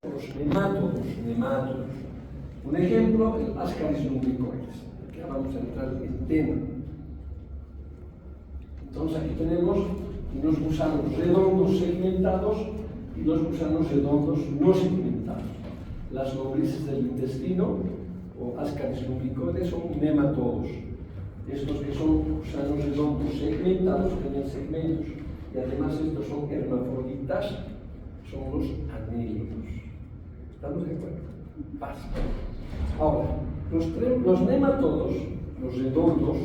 Los nemátodos. Un ejemplo, el Ascaris lumbricoides, que ahora vamos a entrar en tema. Entonces aquí tenemos unos gusanos redondos segmentados y los gusanos redondos no segmentados. Las lombrices del intestino, o Ascaris lumbricoides, son nematodos. Estos que son gusanos redondos segmentados tienen segmentos, y además estos son hermafroditas, son los anélidos. ¿Estamos de acuerdo? Basta. Ahora, los nematodos, los redondos,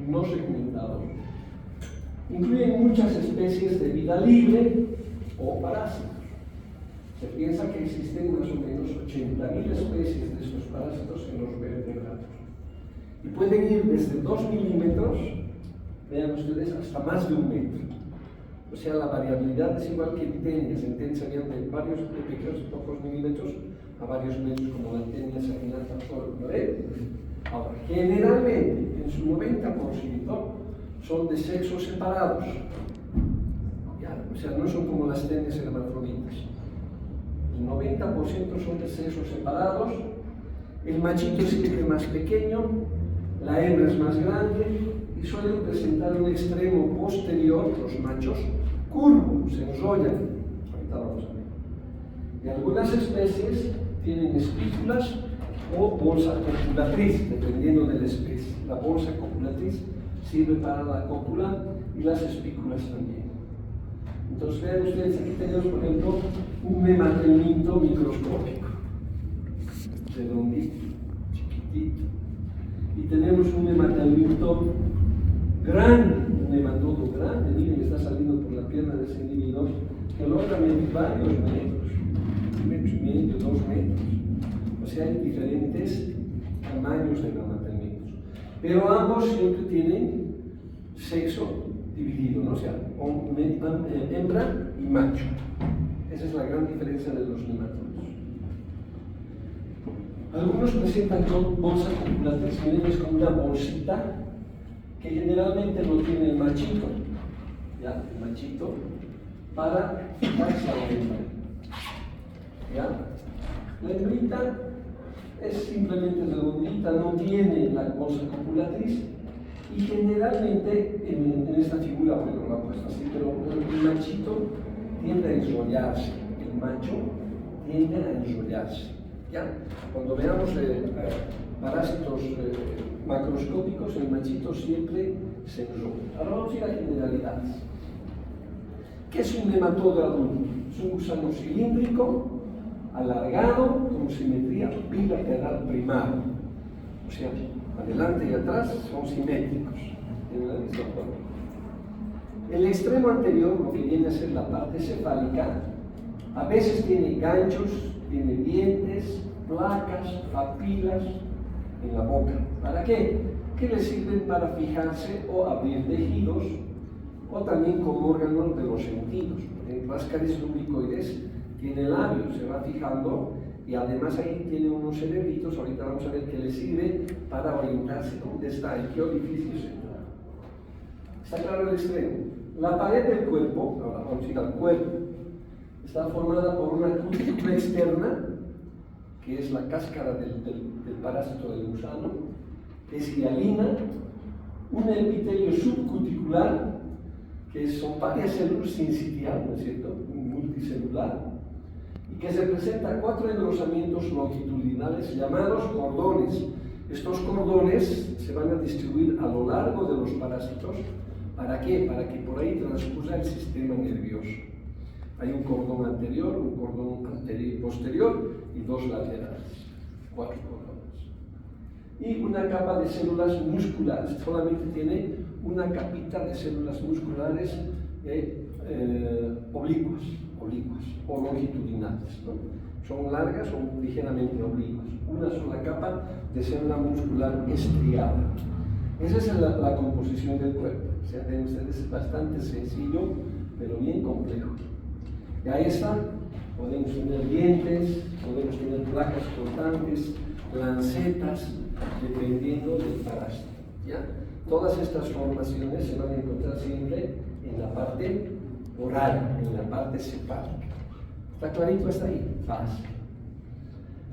no segmentados, incluyen muchas especies de vida libre o parásitos. Se piensa que existen más o menos 80.000 especies de estos parásitos en los vertebrados. Y pueden ir desde 2 milímetros, vean ustedes, hasta más de 1 metro. O sea, la variabilidad es igual que en tenias. En tenias habían de pequeños, pocos milímetros a varios metros, como la tenia saginata, ¿vale? Ahora, generalmente, en su 90%, son de sexos separados. ¿Ya? O sea, no son como las tenias hermafroditas. El 90% son de sexos separados. El machito es siempre más pequeño, la hembra es más grande y suelen presentar un extremo posterior, los machos, curvo, se enrollan. Ahorita vamos a ver. Y algunas especies tienen espículas o bolsa copulatriz, dependiendo de la especie. La bolsa copulatriz sirve para la cópula y las espículas también. Entonces vean ustedes, aquí tenemos por ejemplo un nematelminto microscópico, redondito, chiquitito. Y tenemos un nematelminto grande, un nematodo grande, miren, está saliendo por la pierna de ese individuo, que logra medir varios metros, 1,5 metros, 2 metros. O sea, hay diferentes tamaños de nematelmintos. Pero ambos siempre tienen sexo dividido, ¿no? O sea, hembra y macho. Esa es la gran diferencia de los nematodos. Algunos presentan con bolsa copulatriz, miren, es como una bolsita que generalmente no tiene el machito, ¿ya? El machito, para fijarse a la hembra, ¿ya? La hembrita es simplemente redondita, no tiene la bolsa copulatriz y generalmente en esta figura, bueno, lo han puesto así, pero el machito tiende a enrollarse, el macho tiende a enrollarse. ¿Ya? Cuando veamos parásitos macroscópicos, el machito siempre se enrolla. Ahora vamos a ir a generalidades. ¿Qué es un nematodo adulto? Es un gusano cilíndrico, alargado, con simetría bilateral primaria. O sea, adelante y atrás son simétricos, tienen la misma forma. El extremo anterior, lo que viene a ser la parte cefálica, a veces tiene ganchos, tiene dientes, placas, papilas en la boca. ¿Para qué? Que le sirven para fijarse o abrir tejidos, o también como órgano de los sentidos. En Ascaris lumbricoides tiene labios, se va fijando, y además ahí tiene unos cerebritos, ahorita vamos a ver que le sirve para orientarse dónde está, en qué orificio se está. Está claro el extremo. La pared del cuerpo, ahora vamos a ir al cuerpo, está formada por una cutícula externa, que es la cáscara del parásito del gusano, que es hialina, un epitelio subcuticular, que son varias células sincitial, ¿no es cierto?, multicelular, y que se presenta 4 engrosamientos longitudinales llamados cordones. Estos cordones se van a distribuir a lo largo de los parásitos. ¿Para qué? Para que por ahí transcurra el sistema nervioso. Hay un cordón anterior, un cordón anterior y posterior y 2 laterales, 4 cordones. Y una capa de células musculares, solamente tiene una capita de células musculares oblicuas o longitudinales, ¿no? Son largas o ligeramente oblicuas. Una sola capa de célula muscular estriada. Esa es la composición del cuerpo. O sea, ven ustedes, es bastante sencillo, pero bien complejo. Y ahí está, podemos tener dientes, podemos tener placas cortantes, lancetas, dependiendo del parásito. ¿Ya? Todas estas formaciones se van a encontrar siempre en la parte oral, en la parte cefálica. ¿Está clarito hasta ahí? Fácil.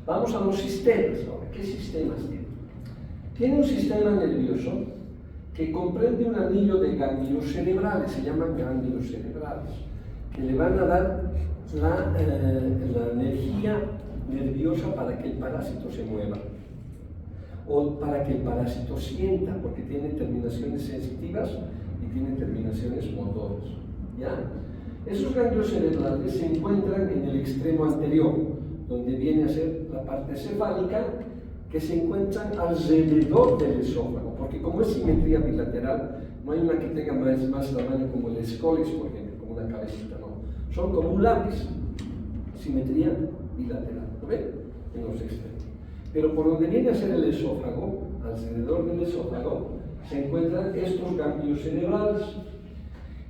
Vamos a los sistemas ahora. ¿Qué sistemas tiene? Tiene un sistema nervioso que comprende un anillo de ganglios cerebrales, se llaman ganglios cerebrales, que le van a dar la energía nerviosa para que el parásito se mueva, o para que el parásito sienta, porque tiene terminaciones sensitivas y tiene terminaciones motoras. ¿Ya? Esos ganglios cerebrales se encuentran en el extremo anterior, donde viene a ser la parte cefálica, que se encuentran alrededor del esófago, porque como es simetría bilateral, no hay una que tenga más tamaño como el escolis, por ejemplo, como una cabecita, no. Son como un lápiz, simetría bilateral, ¿lo ven? En los extremos. Pero por donde viene a ser el esófago, alrededor del esófago, se encuentran estos ganglios cerebrales.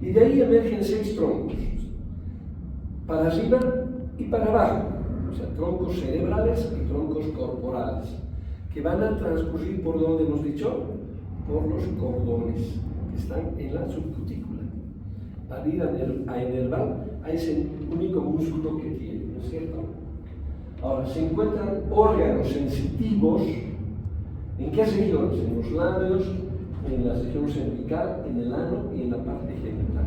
Y de ahí emergen 6 troncos, para arriba y para abajo, o sea, troncos cerebrales y troncos corporales, que van a transcurrir por donde hemos dicho, por los cordones, que están en la subcutícula, para ir a enervar a ese único músculo que tiene, ¿no es cierto? Ahora, se encuentran órganos sensitivos, ¿en qué regiones? En los labios, en la región cervical, en el ano y en la parte genital.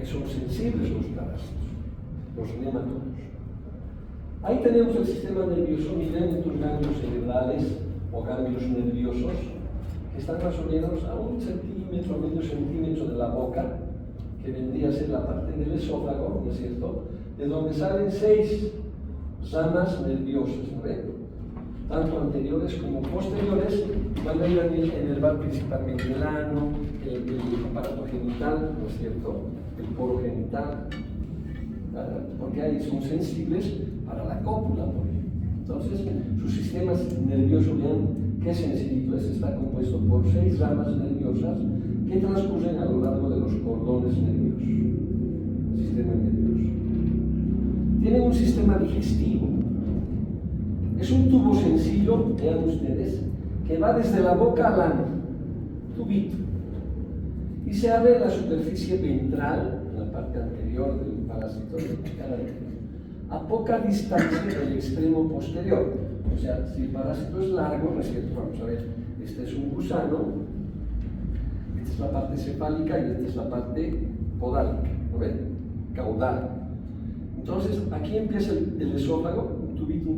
Son sensibles los parásitos, los nematodos. Ahí tenemos el sistema nervioso, miren estos ganglios cerebrales o ganglios nerviosos, que están más o menos a 1 centímetro, medio centímetro de la boca, que vendría a ser la parte del esófago, ¿no es cierto? De donde salen 6 ramas nerviosas, ¿no ven? Tanto anteriores como posteriores, van a ir a enervar principalmente el ano, el aparato genital, ¿no es cierto? El poro genital, porque ahí son sensibles para la cópula, por ejemplo. Entonces, su sistema nervioso, vean qué sencillito es, está compuesto por 6 ramas nerviosas que transcurren a lo largo de los cordones nerviosos. Sistema nervioso. Tienen un sistema digestivo. Es un tubo sencillo, vean ustedes, que va desde la boca al ano, tubito, y se abre en la superficie ventral, en la parte anterior del parásito de la cara de a poca distancia del extremo posterior. O sea, si el parásito es largo, ¿no es cierto? Vamos a ver, este es un gusano, esta es la parte cefálica y esta es la parte podálica, ¿no ven? Caudal. Entonces, aquí empieza el esófago, un tubito,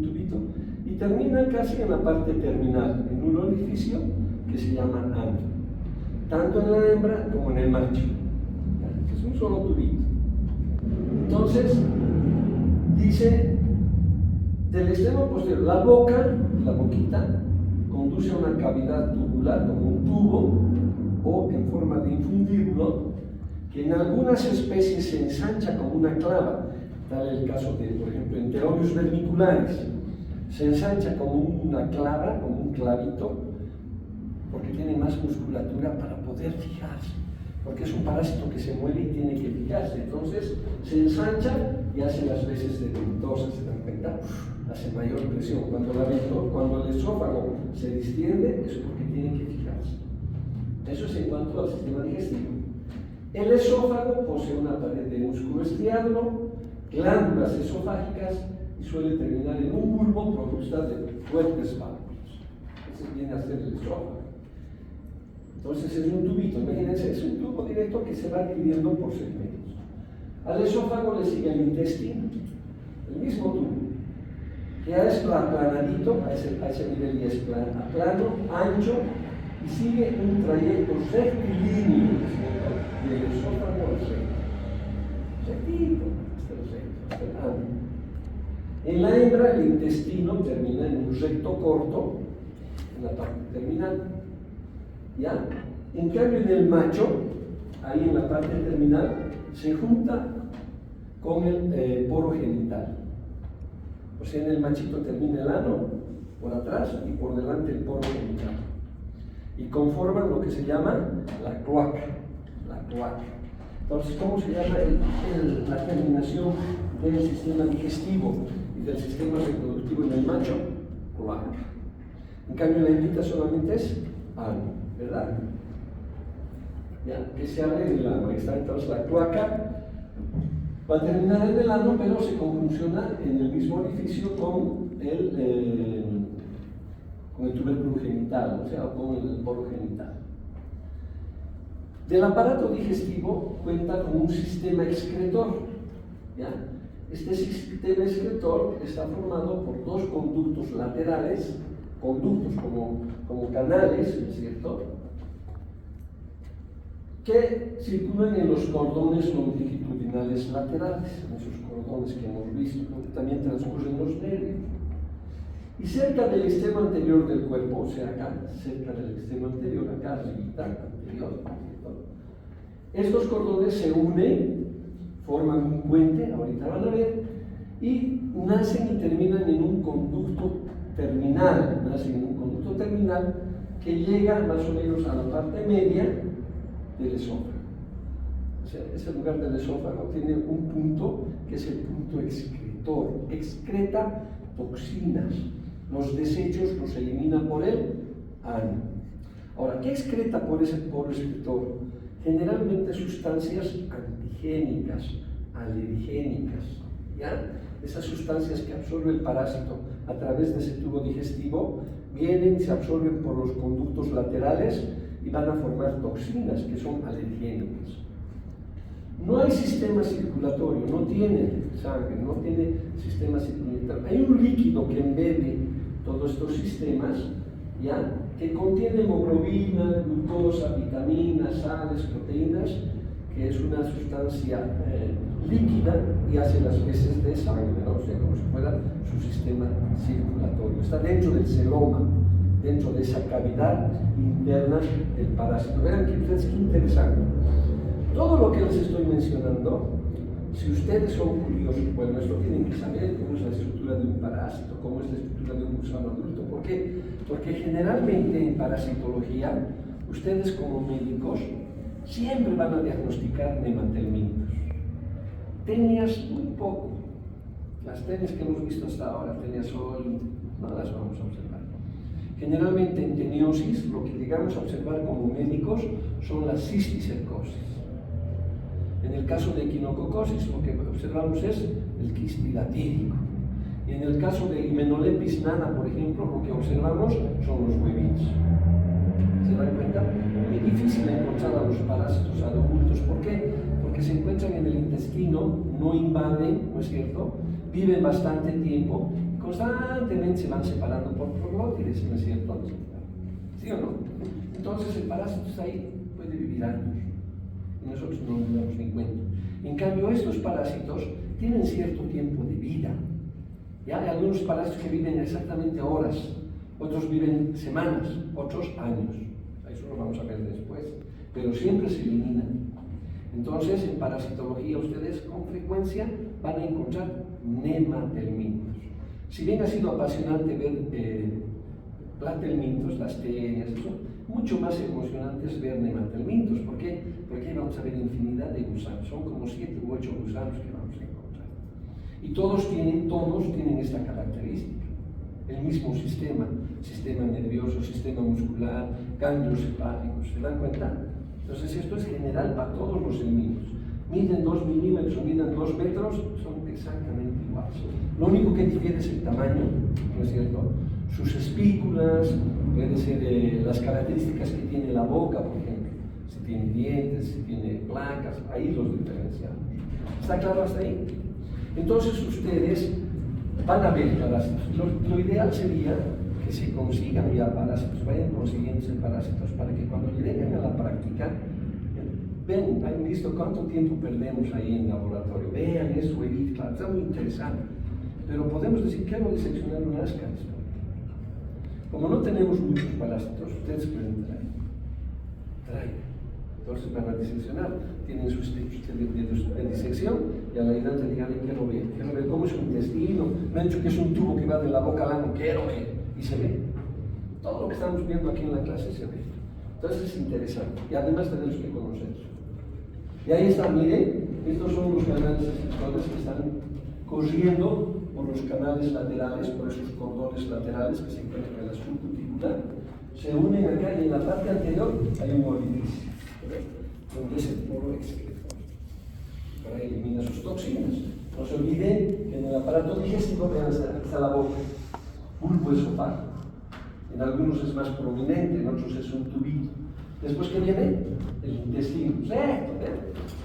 y termina casi en la parte terminal, en un orificio que se llama ano, tanto en la hembra como en el macho. Es un solo tubito. Entonces, dice, del extremo posterior, la boquita, conduce a una cavidad tubular como un tubo o en forma de infundíbulo, que en algunas especies se ensancha como una clava, tal el caso de, por ejemplo, Enterobus vermicularis, se ensancha como una clava, como un clavito, porque tiene más musculatura para poder fijarse, porque es un parásito que se mueve y tiene que fijarse. Entonces se ensancha y hace las veces de ventosa, ¿se dan cuenta? Hace mayor presión. Cuando el esófago se distiende es porque tiene que fijarse. Eso es en cuanto al sistema digestivo. El esófago posee una pared de músculo estriado, glándulas esofágicas y suele terminar en un bulbo provista de fuertes válvulas. Ese viene a ser el esófago. Entonces es un tubito, imagínense, es un tubo directo que se va dividiendo por segmentos. Al esófago le sigue el intestino, el mismo tubo, que ya es aplanadito, a ese nivel ya es plano, ancho, y sigue un trayecto rectilíneo del esófago al recto. Rectito, hasta el ano. En la hembra el intestino termina en un recto corto, en la parte terminal. ¿Ya? En cambio en el macho, ahí en la parte terminal, se junta con el poro genital. O sea, en el machito termina el ano por atrás y por delante el poro genital. Y conforman lo que se llama la cloaca. Entonces, ¿cómo se llama la terminación del sistema digestivo y del sistema reproductivo en el macho? Cloaca. En cambio en la hembrita solamente es ano, ¿verdad? Ya, que se abre en el ano. Ahí está entonces la cloaca Va a terminar en el ano, pero se conjunciona en el mismo orificio con el tubérculo genital, o sea, con el poro genital. Del aparato digestivo cuenta con un sistema excretor, ¿ya? Este sistema excretor está formado por dos conductos laterales, conductos como canales, ¿no es cierto?, que circulan en los cordones longitudinales laterales, en esos cordones que hemos visto, ¿no? También transcurren los nervios. Y cerca del extremo anterior del cuerpo, o sea, acá, cerca del extremo anterior, acá, arribita, anterior, estos cordones se unen, forman un puente, ahorita van a ver, y nacen y terminan en un conducto terminal, que llega más o menos a la parte media del esófago. O sea, ese lugar del esófago tiene un punto que es el punto excretor, excreta toxinas, los desechos los elimina por el ano. Ahora, ¿qué excreta por ese poro excretor? Generalmente sustancias antigénicas, alergénicas, ¿ya? Esas sustancias que absorbe el parásito a través de ese tubo digestivo vienen y se absorben por los conductos laterales y van a formar toxinas que son alergénicas. No hay sistema circulatorio, no tiene sangre, no tiene sistema circulatorio. Hay un líquido que embebe todos estos sistemas, ¿ya?, que contiene hemoglobina, glucosa, vitaminas, sales, proteínas, que es una sustancia líquida y hace las veces de sangre, ¿no? O sea, como si fuera su sistema circulatorio. Está dentro del celoma, dentro de esa cavidad interna del parásito. Vean que ustedes, qué interesante. Todo lo que les estoy mencionando, si ustedes son curiosos, bueno, esto tienen que saber cómo es la estructura de un parásito, cómo es la estructura de un gusano adulto. ¿Por qué? Porque generalmente en parasitología, ustedes como médicos siempre van a diagnosticar nematelmintos. Tenias muy poco. Las tenias que hemos visto hasta ahora, tenias hoy, no las vamos a observar. Generalmente en teniosis, lo que llegamos a observar como médicos son las cisticercosis. En el caso de equinococosis, lo que observamos es el quistidatídico. Y en el caso de Hymenoleucis nana, por ejemplo, lo que observamos son los huevitos. ¿Se dan cuenta? Muy difícil encontrar a los parásitos adultos. ¿Por qué? Porque se encuentran en el intestino, no invaden, ¿no es cierto? Viven bastante tiempo y constantemente se van separando por proglótides, ¿no es cierto? ¿Sí o no? Entonces el parásito está ahí, puede vivir años. Y nosotros no nos damos ni cuenta. En cambio, estos parásitos tienen cierto tiempo de vida. ¿Ya? Hay algunos parásitos que viven exactamente horas, otros viven semanas, otros años. Eso lo vamos a ver después. Pero siempre se eliminan. Entonces, en parasitología, ustedes con frecuencia van a encontrar nematelmintos. Si bien ha sido apasionante ver platelmintos, las tenias, mucho más emocionante es ver nematelmintos. ¿Por qué? Porque ahí vamos a ver infinidad de gusanos. Son como 7 u 8 gusanos que vamos a encontrar. Y todos tienen esta característica. El mismo sistema nervioso, sistema muscular, ganglios hepáticos. ¿Se dan cuenta? Entonces esto es general para todos los helmintos. Miden 2 milímetros o miden 2 metros, son exactamente iguales. Lo único que difiere es el tamaño, ¿no es cierto? Sus espículas, pueden ser las características que tiene la boca, por ejemplo. Si tiene dientes, si tiene placas, ahí los diferenciamos. ¿Está claro hasta ahí? Entonces ustedes van a ver parásitos. Lo ideal sería que se consigan ya parásitos, vayan consiguiéndose parásitos para que cuando lleguen a la práctica, ven, han visto cuánto tiempo perdemos ahí en el laboratorio, vean eso, claro, está muy interesante, pero podemos decir, quiero diseccionar un ascaris. Como no tenemos muchos parásitos, ustedes pueden traer. Entonces van a diseccionar, tienen sus tipos de disección y a la ayudante díganle, quiero ver cómo es un intestino, me han dicho que es un tubo que va de la boca al ano, quiero ver, y se ve. Todo lo que estamos viendo aquí en la clase se ve. Entonces es interesante y además tenemos que conocerlo. Y ahí está, miren, estos son los canales receptores que están corriendo por los canales laterales, por esos cordones laterales que se encuentran en la subcutícula, se unen acá y en la parte anterior hay un orificio, donde es el poro excretor. para que elimine sus toxinas. No se olvide que en el aparato digestivo, vean, está la boca, bulbo esofágico. En algunos es más prominente, en otros es un tubito. Después, ¿qué viene? El intestino recto,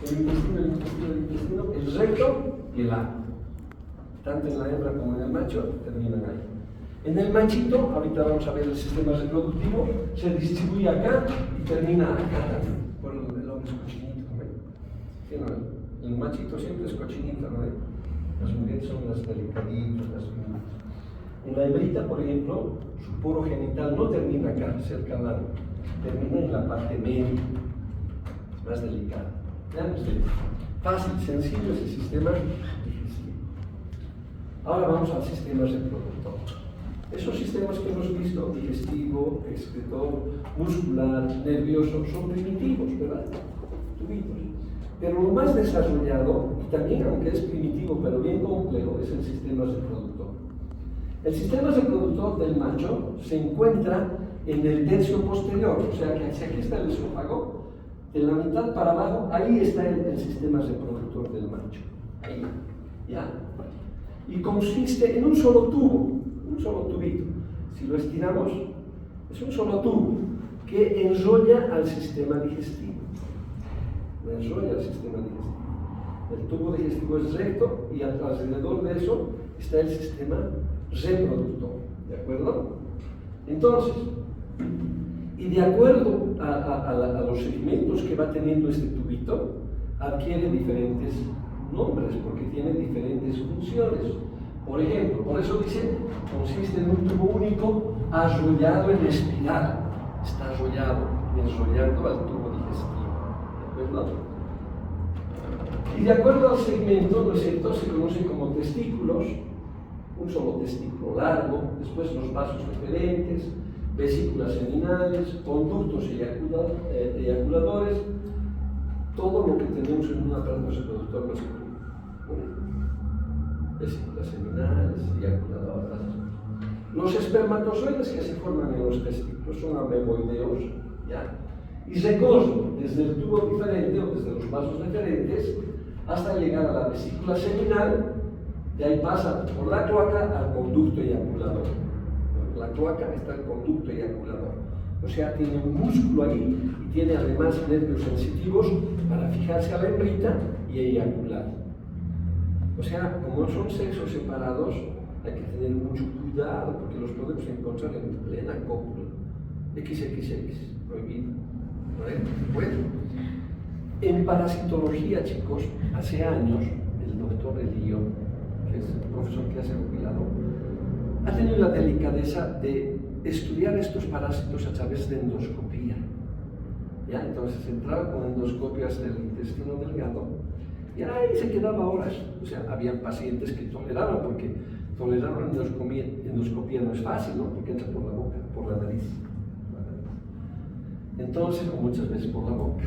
el intestino, el recto y el ano. Tanto en la hembra como en el macho terminan ahí. En el machito, ahorita vamos a ver el sistema reproductivo, se distribuye acá y termina acá también. Por el hombre es cochinito, ¿no? El machito siempre es cochinito, ¿no? Las mujeres son las delicaditas, las finas. En la hembrita, por ejemplo, su poro genital no termina acá, cerca al ano, termina en la parte media, más delicada. Vean ustedes, fácil, sencillo ese sistema digestivo. Ahora vamos al sistema reproductor. Esos sistemas que hemos visto, digestivo, excretor, muscular, nervioso, son primitivos, ¿verdad? Tubitos. Pero lo más desarrollado, y también aunque es primitivo, pero bien complejo, es el sistema reproductor. El sistema reproductor del macho se encuentra en el tercio posterior, o sea que si aquí está el esófago, de la mitad para abajo, ahí está el sistema reproductor del macho. Ahí, ¿ya? Y consiste en un solo tubo, un solo tubito. Si lo estiramos, es un solo tubo que enrolla al sistema digestivo. Enrolla al sistema digestivo. El tubo digestivo es recto y alrededor de eso está el sistema reproductor. ¿De acuerdo? Entonces, y de acuerdo a los segmentos que va teniendo este tubito, adquiere diferentes nombres porque tiene diferentes funciones. Por ejemplo, por eso dice, consiste en un tubo único arrollado en espiral. Está arrollado, enrollando al tubo digestivo. ¿De acuerdo? Y de acuerdo al segmento, ¿no es cierto?, se conoce como testículos, un solo testículo largo, después los vasos deferentes, vesículas seminales, conductos eyaculadores, todo lo que tenemos en un aparato reproductor masculino. Vesículas seminales, eyaculadoras. Los espermatozoides que se forman en los testículos son ameboideos, ¿ya? Y recorren desde el tubo diferente o desde los vasos deferentes hasta llegar a la vesícula seminal, de ahí pasa por la cloaca al conducto eyaculador. En la cloaca está el conducto eyaculador. O sea, tiene un músculo ahí y tiene además nervios sensitivos para fijarse a la hembrita y eyacular. O sea, como son sexos separados, hay que tener mucho cuidado porque los podemos encontrar en plena cópula. XXX, prohibido. ¿Vale? Bueno, en parasitología, chicos, hace años, el doctor Elío, que es el profesor que hace jubilado, ha tenido la delicadeza de estudiar estos parásitos a través de endoscopía. ¿Ya? Entonces entraba con endoscopias del intestino delgado y ahí se quedaba horas. O sea, había pacientes que toleraban, porque tolerar una endoscopía no es fácil, ¿no? Porque entra por la boca, por la nariz. Entonces, o muchas veces por la boca.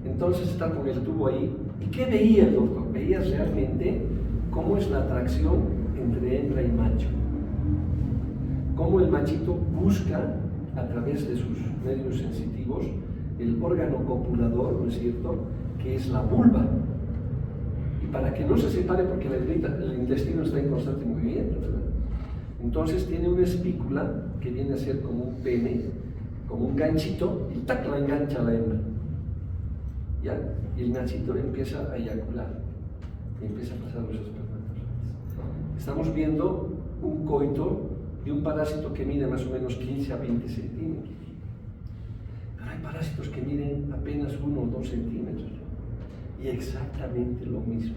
Entonces está con el tubo ahí. ¿Y qué veía el doctor? Veía realmente cómo es la atracción entre hembra y macho. Cómo el machito busca, a través de sus nervios sensitivos, el órgano copulador, ¿no es cierto?, que es la vulva. Y para que no se separe, porque el intestino está en constante movimiento, ¿verdad? Entonces tiene una espícula que viene a ser como un pene, como un ganchito, y ¡tac!, la engancha a la hembra. ¿Ya? Y el machito empieza a eyacular, y empieza a pasar los espermatozoides. Estamos viendo un coito de un parásito que mide más o menos 15 a 20 centímetros. Pero hay parásitos que miden apenas 1 o 2 centímetros. Y exactamente lo mismo.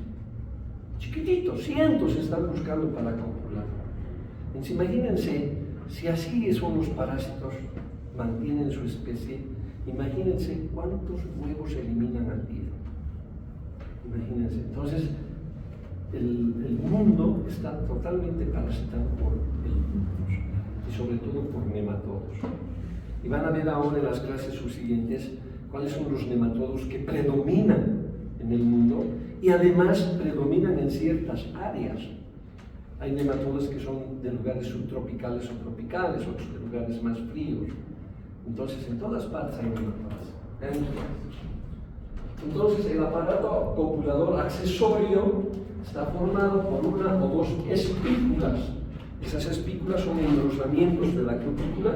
Chiquititos, cientos están buscando para copular. Entonces, imagínense, si así son los parásitos, mantienen su especie, imagínense cuántos huevos se eliminan al día. Imagínense. Entonces, el mundo está totalmente parasitado por el virus y sobre todo por nematodos. Y van a ver ahora en las clases subsiguientes cuáles son los nematodos que predominan en el mundo y además predominan en ciertas áreas. Hay nematodos que son de lugares subtropicales o tropicales, otros de lugares más fríos. Entonces, en todas partes hay nematodos. Entonces, el aparato copulador accesorio está formado por una o dos espículas. Esas espículas son engrosamientos de la cutícula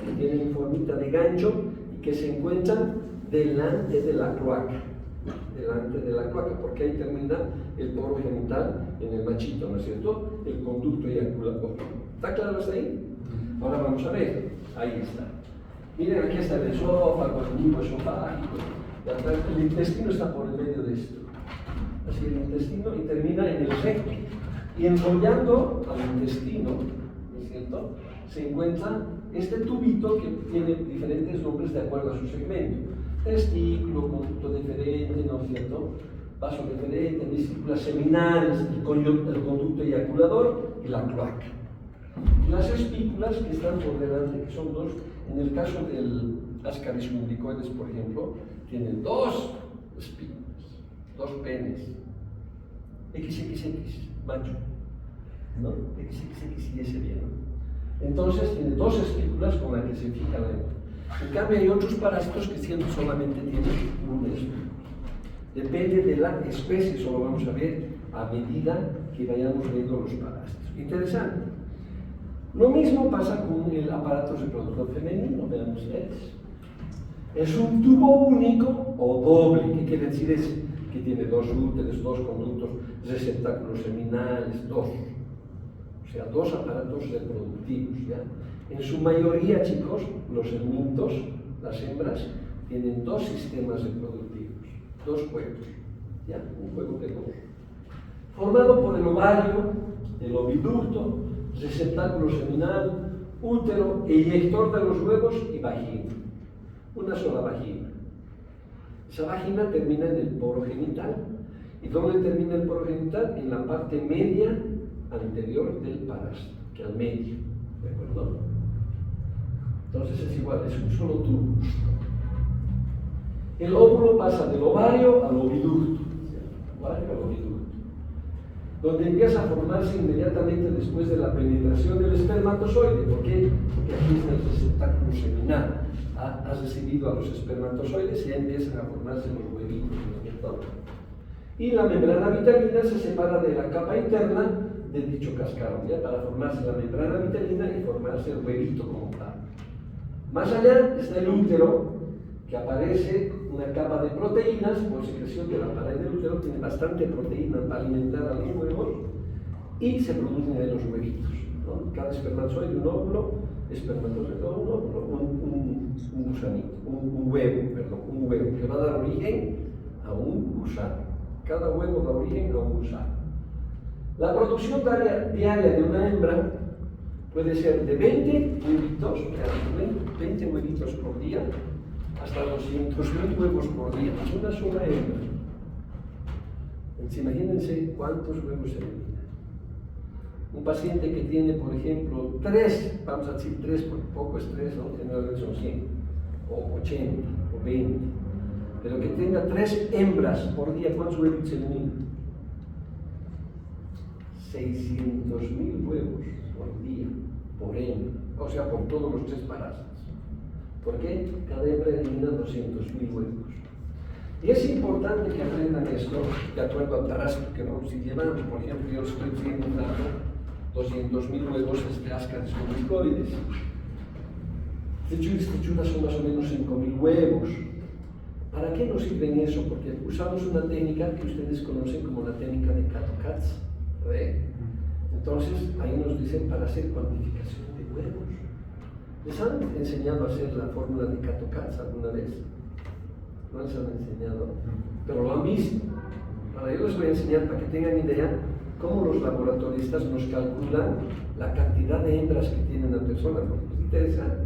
que tienen formita de gancho y que se encuentran delante de la cloaca. Delante de la cloaca, porque ahí termina el poro genital en el machito, ¿no es cierto? El conducto eyaculador. ¿Está claro hasta ahí? Ahora vamos a ver. Ahí está. Miren, aquí está el esófago, el limbo esofágico. El intestino está por el medio de esto. Así el intestino y termina en el recto. Y enrollando al intestino, ¿no es cierto?, se encuentra este tubito que tiene diferentes nombres de acuerdo a su segmento. Testículo, conducto deferente, ¿no es cierto?, vaso deferente, vesículas seminales, el conducto eyaculador y la cloaca. Y las espículas que están por delante, que son dos, en el caso del Ascaris lumbricoides, por ejemplo, tienen dos espículas, dos penes, XXX, macho, ¿no? XXX y ese bien, ¿no? Entonces tiene dos espículas con las que se fija la hembra. En cambio hay otros parásitos que solamente tienen una espícula. Depende de la especie, eso lo vamos a ver a medida que vayamos viendo los parásitos. Interesante. Lo mismo pasa con el aparato reproductor femenino, vean ustedes. Es un tubo único o doble. ¿Qué quiere decir eso? Que tiene dos úteros, dos conductos receptáculos seminales, dos. O sea, dos aparatos reproductivos, ¿ya? En su mayoría, chicos, los hermintos, las hembras, tienen dos sistemas reproductivos, dos huevos, ¿ya? Un huevo de dos. Formado por el ovario, el oviducto, receptáculo seminal, útero, eyector de los huevos y vagina. Una sola vagina. Esa vagina termina en el poro genital. ¿Y dónde termina el poro genital? En la parte media anterior del parásito, que al medio. ¿De acuerdo? Entonces es igual, es un solo tubo. El óvulo pasa del ovario al oviducto. Ovario al oviducto. Donde empieza a formarse inmediatamente después de la penetración del espermatozoide. ¿Por qué? Porque aquí está el receptáculo seminal. Ha recibido a los espermatozoides y ya empiezan a formarse los huevitos, ¿no es cierto? Y la membrana vitalina se separa de la capa interna de dicho cascarón, ¿ya? Para formarse la membrana vitalina y formarse el huevito como tal. Más allá está el útero, que aparece una capa de proteínas, por secreción de la pared del útero, tiene bastante proteína para alimentar a los huevos y se producen de los huevitos, ¿no? Cada espermatozoide, un óvulo, espermatozoide, un óvulo, un gusanito, un huevo que va a dar origen a un gusano. Cada huevo da origen a un gusano. La producción diaria de una hembra puede ser de 20 huevitos, 20 huevitos por día, hasta 200.000 huevos por día, una sola hembra. Entonces, imagínense cuántos huevos se eliminan. Un paciente que tiene, por ejemplo, 3, vamos a decir 3 porque poco es 3, ¿no? Generalmente son 100, o 80, o 20, pero que tenga 3 hembras por día, ¿cuántos huevos se eliminan? 600.000 huevos por día, por hembra, o sea, por todos los 3 parásitos. ¿Por qué? Cada hembra elimina 200.000 huevos. Y es importante que aprendan esto de acuerdo al parásito que vamos a ir llevando. Por ejemplo, yo estoy dando 200.000 huevos de Ascaris lumbricoides. Estas chulas son más o menos 5.000 huevos. ¿Para qué nos sirven eso? Porque usamos una técnica que ustedes conocen como la técnica de Kato-Katz. Entonces, ahí nos dicen para hacer cuantificación de huevos. ¿Les han enseñado a hacer la fórmula de Kato-Katz alguna vez? No les han enseñado, pero lo han visto. Ahora yo les voy a enseñar para que tengan idea cómo los laboratoristas nos calculan la cantidad de hembras que tiene una persona. Es interesante,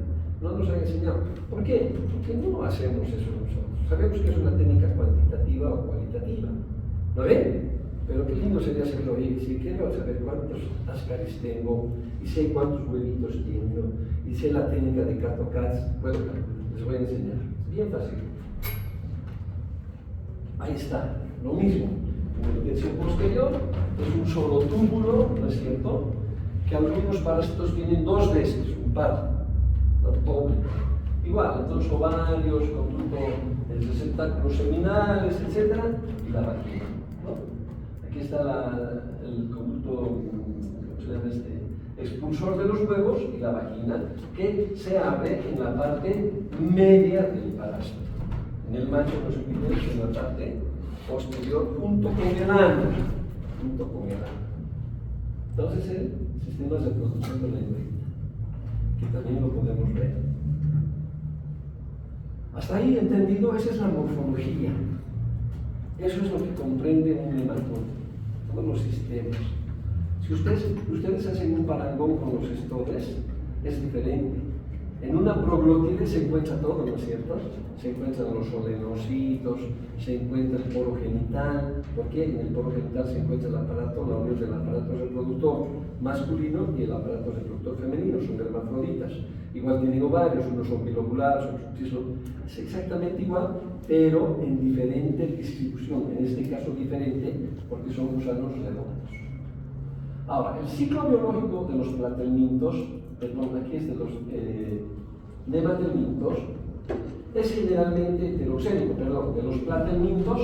no nos han enseñado. ¿Por qué? Porque no hacemos eso nosotros. Sabemos que es una técnica cuantitativa o cualitativa, ¿no ven? Pero qué lindo sería saberlo. Oye, si quiero saber cuántos Ascaris tengo, y sé cuántos huevitos tengo, y sé la técnica de Kato-Katz, bueno, les voy a enseñar. Es bien fácil. Ahí está, lo mismo. En el tercio posterior es un solo túbulo, ¿no es cierto? Que algunos parásitos tienen 2 veces, un par, no doble. Igual, entonces ovarios, conducto de receptáculos seminales, etc. y la vagina, ¿no? Aquí está el conducto, ¿cómo se llama este? Expulsor de los huevos y la vagina, que se abre en la parte media del parásito. En el macho los epitelios en la parte posterior, junto con el ano. Entonces el sistema de reproducción de la hemorroide, que también lo podemos ver. Hasta ahí entendido, esa es la morfología. Eso es lo que comprende un nematodo, todos los sistemas. Si ustedes hacen un parangón con los estones, es diferente. En una proglotide se encuentra todo, ¿no es cierto? Se encuentran los solenocitos, se encuentra el poro genital, porque en el poro genital se encuentra el aparato, la unión del aparato reproductor masculino y el aparato reproductor femenino, son hermafroditas. Igual tienen ovarios, unos son bilobulados, otros es exactamente igual, pero en diferente distribución, en este caso diferente, porque son gusanos redondos. Ahora, el ciclo biológico de los platelmintos, perdón, aquí es de los nematelmintos, es generalmente heteroxénico, perdón, de los platelmintos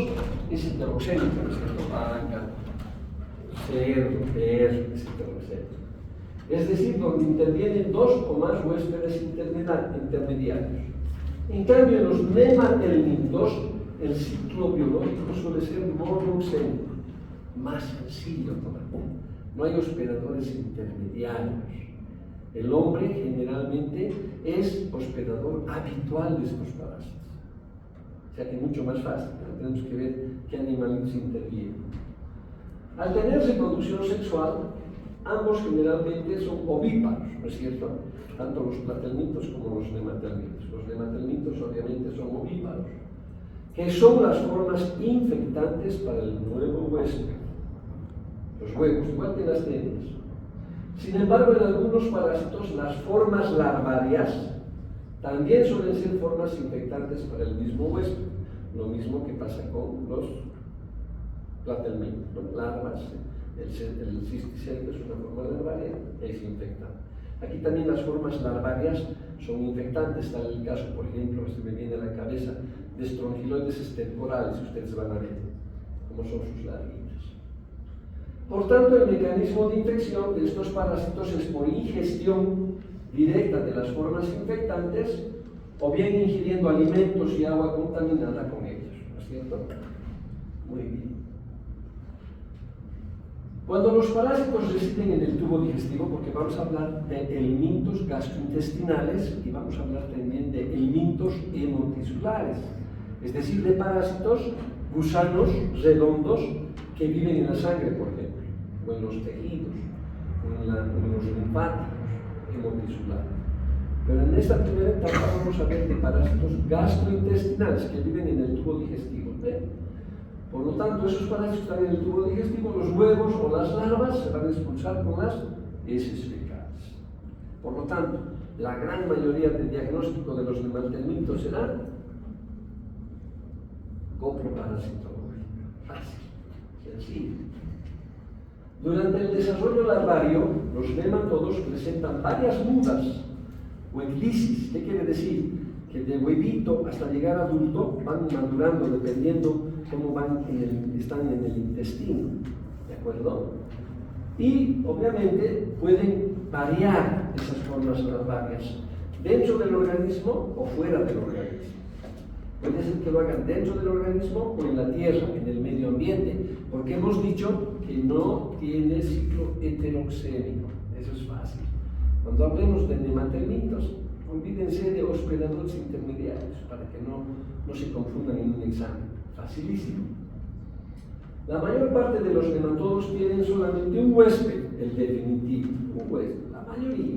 es heteroxénico, ¿no es cierto? Vaca, cerdo, perro, es heteroxénico. Es decir, donde intervienen dos o más huéspedes intermediarios. En cambio, en los nematelmintos, el ciclo biológico suele ser monoxénico, más sencillo todavía. No hay hospedadores intermediarios. El hombre generalmente es hospedador habitual de estos parásitos. O sea que es mucho más fácil, pero tenemos que ver qué animalitos intervienen. Al tener reproducción sexual, ambos generalmente son ovíparos, ¿no es cierto? Tanto los platelmintos como los nematelmintos. Los nematelmintos obviamente son ovíparos, que son las formas infectantes para el nuevo huésped. Los huevos, igual que las hembras. Sin embargo, en algunos parásitos, las formas larvarias también suelen ser formas infectantes para el mismo huésped. Lo mismo que pasa con los platelmintos, las larvas. El cisticerco es una forma larvaria, es infectante. Aquí también las formas larvarias son infectantes. Está el caso, por ejemplo, este me viene a la cabeza, de estrongiloides estercorales, ustedes van a ver cómo son sus larvitas. Por tanto, el mecanismo de infección de estos parásitos es por ingestión directa de las formas infectantes o bien ingiriendo alimentos y agua contaminada con ellos, ¿no es cierto? Muy bien. Cuando los parásitos residen en el tubo digestivo, porque vamos a hablar de helmintos gastrointestinales y vamos a hablar también de helmintos hemotisulares, es decir, de parásitos gusanos redondos que viven en la sangre, por ejemplo, o en los tejidos, o en los linfáticos hemotisulares. Pero en esta primera etapa vamos a ver de parásitos gastrointestinales que viven en el tubo digestivo. Por lo tanto, esos parásitos están en el tubo digestivo, los huevos o las larvas se van a expulsar con las heces fecales. Por lo tanto, la gran mayoría del diagnóstico de los nematelmintos será coproparasitológico. Fácil, sencillo. Durante el desarrollo larvario, los nematodos presentan varias mudas o eclisis. ¿Qué quiere decir? Que de huevito hasta llegar a adulto van madurando dependiendo cómo están en el intestino, ¿de acuerdo? Y obviamente pueden variar esas formas larvarias dentro del organismo o fuera del organismo. Puede ser que lo hagan dentro del organismo o en la tierra, en el medio ambiente, porque hemos dicho que no tiene ciclo heteroxénico. Eso es fácil. Cuando hablemos de nematelmintos, olvídense de hospedadores intermediarios para que no se confundan en un examen. Facilísimo. La mayor parte de los nematodos tienen solamente un huésped, el definitivo, un huésped, la mayoría.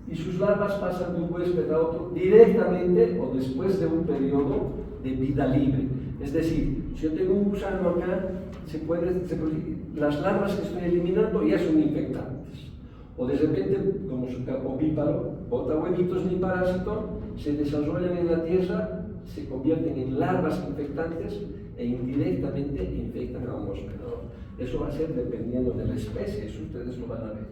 Y sus larvas pasan de un huésped a otro directamente o después de un periodo de vida libre. Es decir, si yo tengo un gusano acá, las larvas que estoy eliminando ya son infectantes. O de repente, como ovíparo, bota huevitos mi parásito, se desarrollan en la tierra, se convierten en larvas infectantes e indirectamente infectan a un hospedador. Eso va a ser dependiendo de la especie, eso ustedes lo van a ver.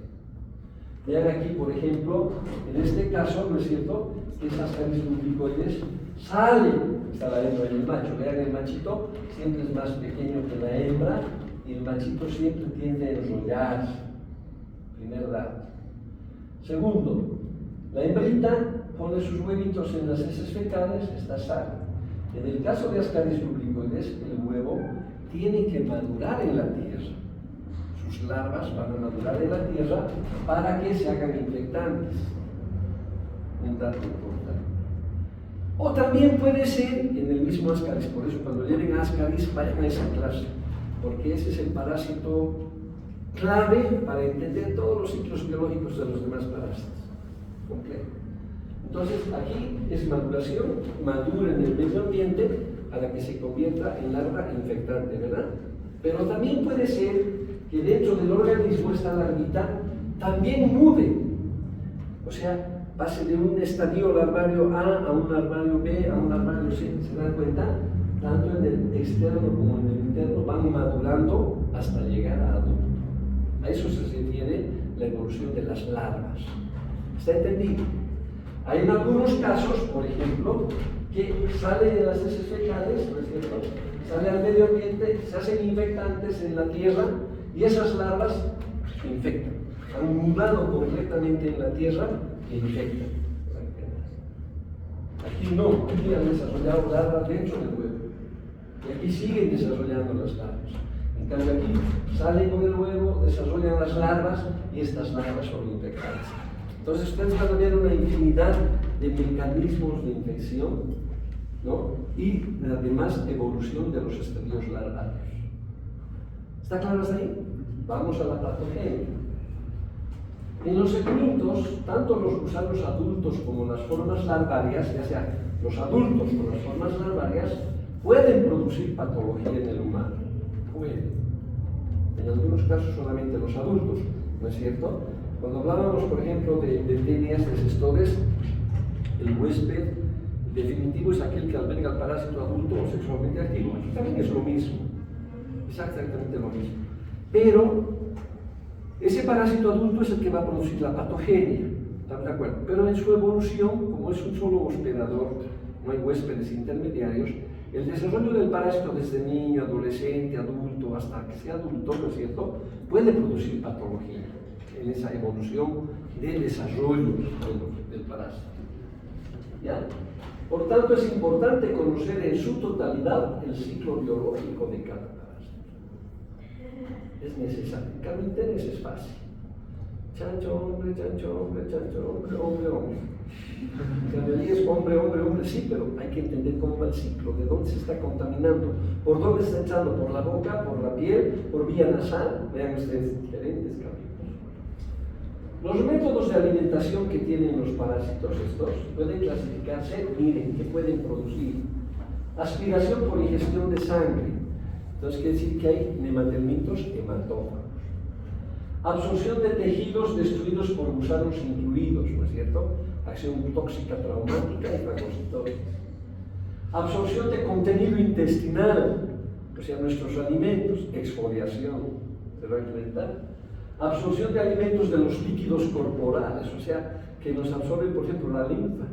Vean aquí, por ejemplo, en este caso, ¿no es cierto?, que esas caries lumbricoides salen, está la hembra y el macho. Vean, el machito siempre es más pequeño que la hembra y el machito siempre tiende a enrollarse. Primer dato. Segundo, la hembrita pone sus huevitos en las heces fecales, está sana. En el caso de las caries lumbricoides, el huevo tiene que madurar en la tierra. Sus larvas van a madurar en la tierra para que se hagan infectantes. Un dato importante. O también puede ser en el mismo Ascaris, por eso cuando lleven a Ascaris vayan a esa clase, porque ese es el parásito clave para entender todos los ciclos biológicos de los demás parásitos. Completo. Entonces aquí es maduración, madura en el medio ambiente a la que se convierta en larva infectante, ¿verdad? Pero también puede ser que dentro del organismo esta larvita también mude, o sea, pase de un estadio larvario A a un larvario B a un larvario C. ¿Se dan cuenta? Tanto en el externo como en el interno van madurando hasta llegar a adulto. A eso se refiere la evolución de las larvas. ¿Está entendido? Hay en algunos casos, por ejemplo, que sale de las heces fecales, ¿no es cierto?, sale al medio ambiente, se hacen infectantes en la tierra y esas larvas infectan. Han mudado completamente en la tierra e infectan. Aquí no, aquí han desarrollado larvas dentro del huevo. Y aquí siguen desarrollando las larvas. En cambio aquí salen con el huevo, desarrollan las larvas y estas larvas son infectantes. Entonces ustedes van a ver una infinidad de mecanismos de infección, ¿no?, y además evolución de los estadios larvarios. ¿Está claro hasta ahí? Vamos a la patogenia. En los segmentos, tanto los gusanos adultos como las formas larvarias, ya sea los adultos o las formas larvarias, pueden producir patología en el humano. Pueden. En algunos casos solamente los adultos, ¿no es cierto? Cuando hablábamos, por ejemplo, de tenias, de cestodes, el huésped definitivo es aquel que alberga el parásito adulto o sexualmente activo. Aquí también es lo mismo, exactamente lo mismo. Pero ese parásito adulto es el que va a producir la patogenia, ¿están de acuerdo? Pero en su evolución, como es un solo hospedador, no hay huéspedes intermediarios, el desarrollo del parásito desde niño, adolescente, adulto, hasta que sea adulto, ¿no es cierto?, puede producir patología en esa evolución de desarrollo del parásito. ¿Ya? Por tanto, es importante conocer en su totalidad el ciclo biológico de cada parásito. Es necesario. En cambio, interés es fácil. Chancho, hombre, chancho, hombre, chancho, hombre, hombre, hombre. En cambio, allí es hombre, hombre, hombre, sí, pero hay que entender cómo va el ciclo, de dónde se está contaminando, por dónde está entrando, por la boca, por la piel, por vía nasal. Vean ustedes diferentes caminos. Los métodos de alimentación que tienen los parásitos estos pueden clasificarse, miren, que pueden producir aspiración por ingestión de sangre. Entonces quiere decir que hay nematelmitos hematófagos. Absorción de tejidos destruidos por gusanos incluidos, ¿no es cierto? Acción tóxica traumática y fagocitosis. Absorción de contenido intestinal, o sea, nuestros alimentos, exfoliación, ¿se dan cuenta? Absorción de alimentos de los líquidos corporales, o sea, que nos absorben, por ejemplo, la linfa.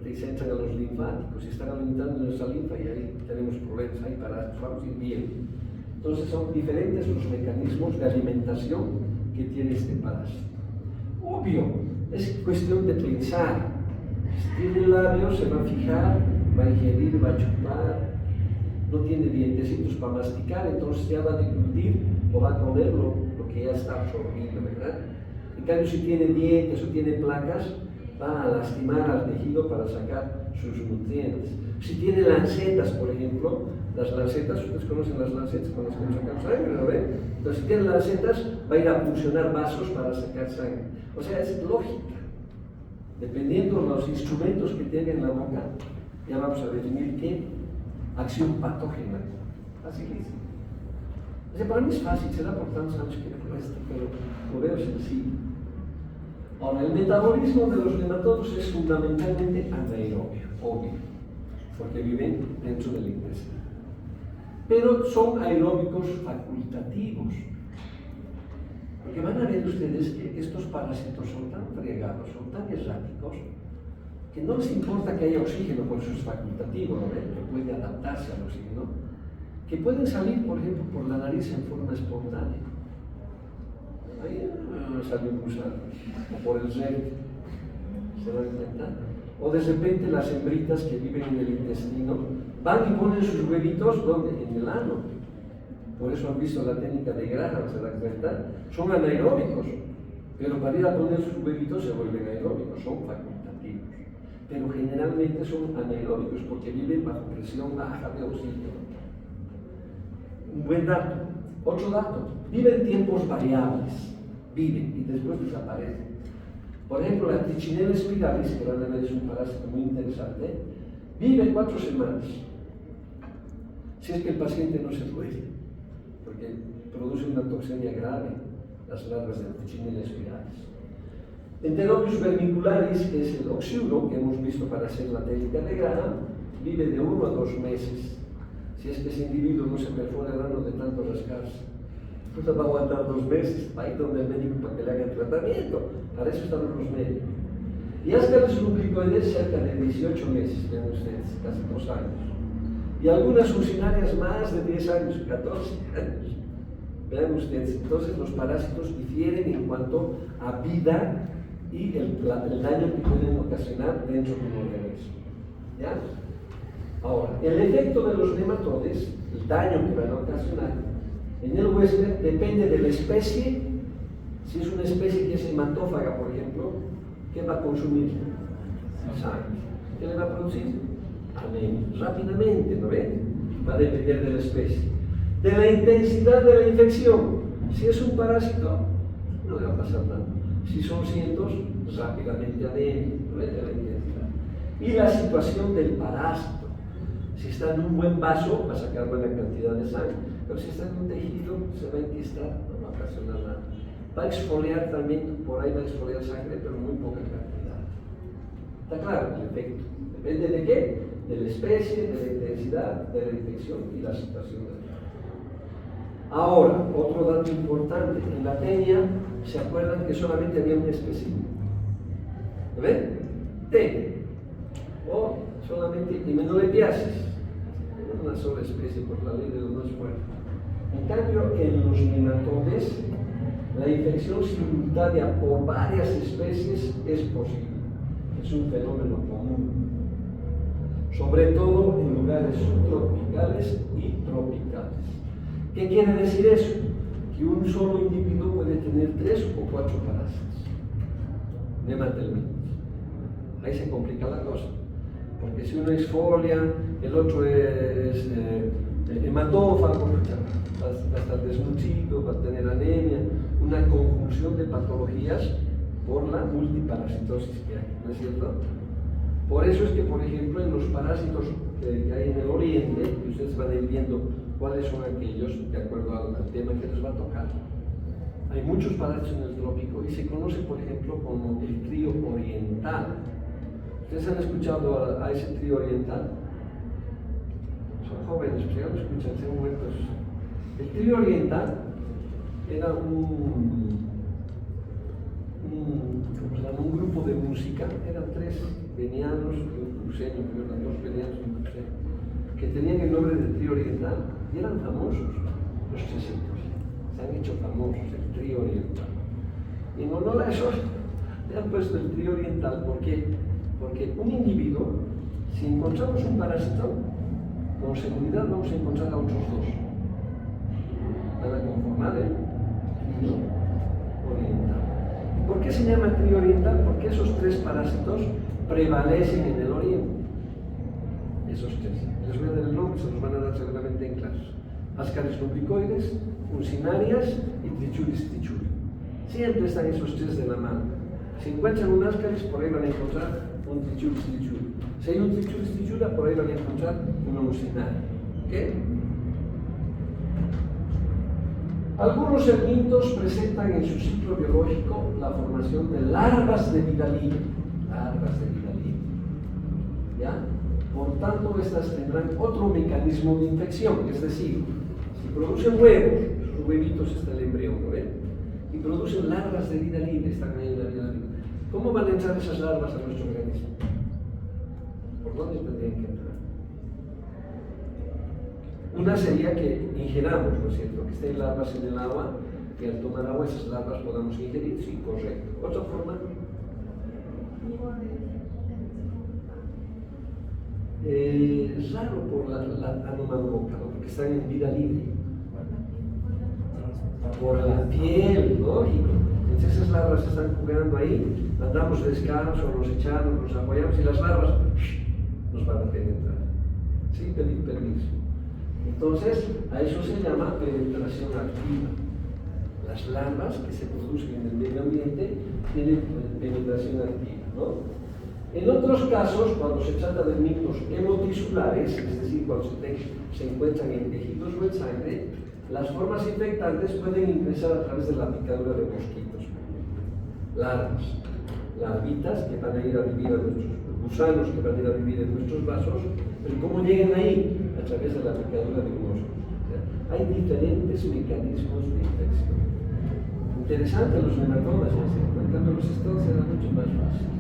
Y se entran a los linfáticos y están alimentando nuestra linfa y ahí tenemos problemas, ahí parásitos, vamos a ir bien. Entonces son diferentes los mecanismos de alimentación que tiene este parásito. Obvio, es cuestión de pensar. Si tiene labios, se va a fijar, va a ingerir, va a chupar. No tiene dientecitos para masticar, entonces ya va a deglutir o va a comer lo que ya está absorbido, ¿verdad? En cambio, si tiene dientes o tiene placas, va a lastimar al tejido para sacar sus nutrientes. Si tiene lancetas, por ejemplo, las lancetas, ustedes conocen las lancetas con las que sacan sangre, ¿no ven? Entonces, si tiene lancetas, va a ir a funcionar vasos para sacar sangre. O sea, es lógica. Dependiendo de los instrumentos que tenga en la boca, ya vamos a definir qué acción patógena. Así que sí. O sea, para mí es fácil, será por tantos años que me cuesta, pero lo veo sencillo. Ahora, el metabolismo de los nematodos es fundamentalmente anaerobio, obvio, porque viven dentro del intestino. Pero son aeróbicos facultativos. Porque van a ver ustedes que estos parásitos son tan fregados, son tan erráticos, que no les importa que haya oxígeno, por eso es facultativo, ¿no? Que puede adaptarse al oxígeno, que pueden salir, por ejemplo, por la nariz en forma espontánea. Ahí salió un gusano, o por el recto, ¿se dan cuenta? O de repente las hembritas que viven en el intestino van y ponen sus huevitos, ¿dónde? En el ano. Por eso han visto la técnica de Graham, ¿se dan cuenta? Son anaeróbicos, pero para ir a poner sus huevitos se vuelven aeróbicos, son facultativos. Pero generalmente son anaeróbicos porque viven bajo presión baja de oxígeno. Un buen dato. Otro dato, viven tiempos variables, viven y después desaparecen. Por ejemplo, la Trichinella spiralis, que realmente es un parásito muy interesante, vive 4 semanas, si es que el paciente no se duele, porque produce una toxemia grave, las larvas de la Trichinella spiralis. Enterobius vermicularis, que es el oxiuro que hemos visto para hacer la técnica de Graham, vive de 1 a 2 meses. Si es que ese individuo no se perfora el ano de tanto rascarse, pues va a aguantar 2 meses, va a ir donde el médico para que le haga el tratamiento. Para eso están los médicos. Y Ascaris lumbricoides cerca de 18 meses, vean ustedes, casi 2 años. Y algunas ursinarias más de 10 años, 14 años. Vean ustedes, entonces los parásitos difieren en cuanto a vida y el daño que pueden ocasionar dentro de un organismo. ¿Ya? Ahora, el efecto de los nematodes, el daño que van a ocasionar en el huésped, depende de la especie. Si es una especie que es hematófaga, por ejemplo, ¿qué va a consumir? Sangre. ¿Qué le va a producir? Anemia. Rápidamente, ¿no ven? Va a depender de la especie. De la intensidad de la infección. Si es un parásito, no le va a pasar nada. Si son cientos, rápidamente anemia. ¿No ven? De la intensidad. Y la situación del parásito. Si está en un buen vaso, va a sacar buena cantidad de sangre. Pero si está en un tejido, se va a enquistar, no va a ocasionar nada. Va a exfoliar también, por ahí va a exfoliar sangre, pero muy poca cantidad. Está claro el efecto. Depende de qué? De la especie, de la intensidad, de la infección y la situación del caso. Ahora, otro dato importante. En la tenia, ¿se acuerdan que solamente había una especie? ¿Ven? Tenia. O solamente Hymenolepiasis. Una sola especie por la ley de los más fuertes. En cambio, en los nematodes, la infección simultánea por varias especies es posible. Es un fenómeno común. Sobre todo en lugares subtropicales y tropicales. ¿Qué quiere decir eso? Que un solo individuo puede tener 3 o 4 parásitos nematelmintos. Ahí se complica la cosa. Porque si uno exfolia, el otro es hematófago, va a estar desnutrido, va a tener anemia, una conjunción de patologías por la multiparasitosis que hay, ¿no es cierto? Por eso es que, por ejemplo, en los parásitos que hay en el oriente, y ustedes van a ir viendo cuáles son aquellos, de acuerdo al tema que les va a tocar, hay muchos parásitos en el trópico y se conoce, por ejemplo, como el trío oriental. ¿Ustedes han escuchado a ese trío oriental? Son jóvenes, pues ya lo escuchan, se han muerto. El trío oriental era un grupo de música, eran 3 venianos y un cruceño, pero eran 2 venianos y un cruceño, que tenían el nombre de trío oriental y eran famosos, los 3 se han hecho famosos, el trío oriental. Y en honor a eso le han puesto el trío oriental. ¿Por qué? Porque un individuo, si encontramos un parásito, con seguridad vamos a encontrar a otros 2. Van a conformar el trío oriental. ¿Y por qué se llama trío oriental? Porque esos 3 parásitos prevalecen en el oriente. Esos 3. Les voy a dar el nombre, se los van a dar seguramente en clase. Ascaris lumbricoides, ursinarias y Trichuris trichuri. Siempre están esos 3 de la mano. Si encuentran un Ascaris, por ahí van a encontrar un Trichuris trichuri. Si hay un Trichuris trichura, por ahí van a encontrar una urcinaria. ¿Qué? Algunos sermitos presentan en su ciclo biológico la formación de larvas de vidalina. Larvas de vidalina. ¿Ya? Por tanto, estas tendrán otro mecanismo de infección, es decir, si producen huevos, sus huevitos está el embrión, ¿no ven? Y producen larvas de vida libre, están ahí en la vida libre. ¿Cómo van a entrar esas larvas a nuestro organismo? ¿Por dónde tendrían que entrar? Una sería que ingeramos, ¿no es cierto? Que estén larvas en el agua, que al tomar agua esas larvas podamos ingerir, sí, correcto. Otra forma. Es raro por la anomaloca, ¿no? Porque están en vida libre. Por la piel, lógico. Entonces esas larvas están jugando ahí, andamos descalzos, nos echamos, nos apoyamos y las larvas nos van a penetrar. Sí, pedir permiso. Entonces, a eso se llama penetración activa. Las larvas que se producen en el medio ambiente tienen penetración activa, ¿no? En otros casos, cuando se trata de micros hemotisulares, es decir, cuando se encuentran en tejidos o en sangre, las formas infectantes pueden ingresar a través de la picadura de mosquitos. Larvas, larvitas que van a ir a vivir a nuestros gusanos, que van a ir a vivir en nuestros vasos, pero ¿cómo llegan ahí? A través de la picadura de un mosquito. Hay diferentes mecanismos de infección. Interesante los nematodas, en cambio los estados eran mucho más fáciles.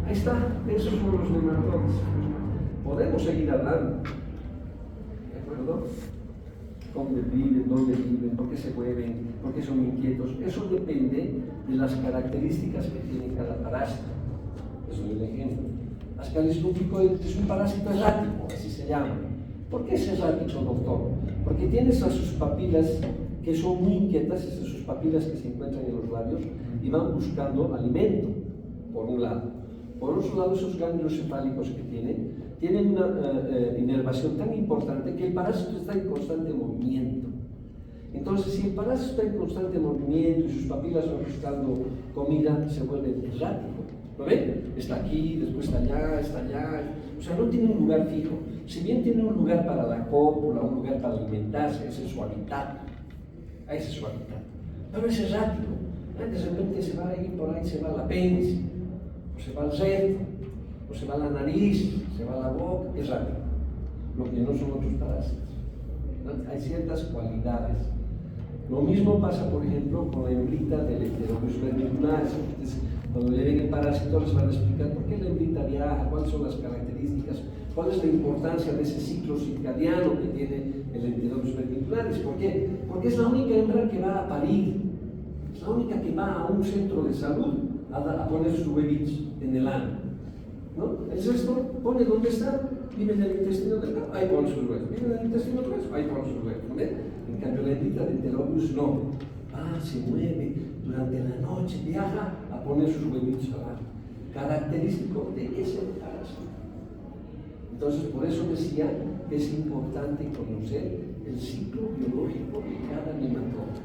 Ahí está, esos son los nematodas. Podemos seguir hablando. ¿De acuerdo? ¿Cómo viven? ¿Dónde viven? ¿Por qué se mueven? ¿Por qué son inquietos? Eso depende de las características que tiene cada parásito. Es un ejemplo. Ascaris lumbricoides es un parásito errático, así se llama. ¿Por qué es errático, doctor? Porque tiene esas sus papilas que son muy inquietas, esas sus papilas que se encuentran en los labios y van buscando alimento, por un lado. Por otro lado, esos ganglios cefálicos que tienen una inervación tan importante que el parásito está en constante movimiento. Entonces, si el parásito está en constante movimiento y sus papilas van buscando comida, se vuelve errático. ¿Lo ven? Está aquí, después está allá. O sea, no tiene un lugar fijo. Si bien tiene un lugar para la cópula, un lugar para alimentarse, ese es su hábitat. Ese es su hábitat. Pero es errático. De repente se va ahí, por ahí se va el apéndice, o se va el recto, o se va la nariz, se va la boca, es rápido. Lo que no son otros parásitos. ¿No? Hay ciertas cualidades. Lo mismo pasa, por ejemplo, con la hembrita del Enterobius vermicularis. Cuando le ven el parásito les van a explicar por qué la hembrita viaja, cuáles son las características, cuál es la importancia de ese ciclo circadiano que tiene el Enterobius vermicularis. ¿Por qué? Porque es la única hembra que va a parir, es la única que va a un centro de salud a poner sus huevitos en el ano. ¿No? El resto pone dónde está, vive en el intestino delgado, ahí pone sus huevos, vive en el intestino grueso, ahí pone sus huevos. ¿No? En cambio la hembrita del Enterobius no, se mueve durante la noche, viaja a poner sus huevitos abajo, característico de ese parásito. Entonces, por eso decía que es importante conocer el ciclo biológico de cada nematodo.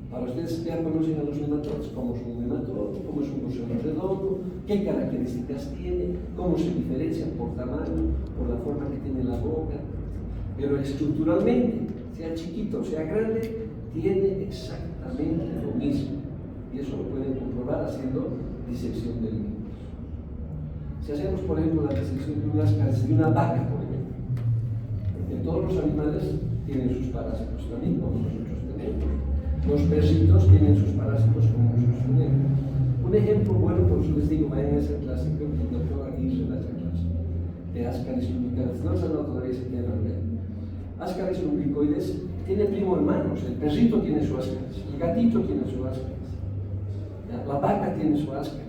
Para ustedes ya conocen a los nematodos, cómo es un nematodo, cómo es un gusano redondo, qué características tiene, cómo se diferencian por tamaño, por la forma que tiene la boca, pero estructuralmente, sea chiquito o sea grande, tiene exactamente lo mismo. Y eso lo pueden comprobar haciendo disección del mismo. Si hacemos, por ejemplo, la disección de unas cabezas de una vaca, por ejemplo, porque todos los animales tienen sus parásitos también, como nosotros tenemos. Los perritos tienen sus parásitos como nosotros tenemos. Un ejemplo bueno, por eso les digo, vayan a esa clase, creo que el doctor Aguirre da esa clase, de Ascaris lumbricoides. No se nota todavía si tienen ver. Ascaris lumbricoides tiene primo hermanos, el perrito tiene su Ascaris, el gatito tiene su Ascaris, la vaca tiene su Ascaris.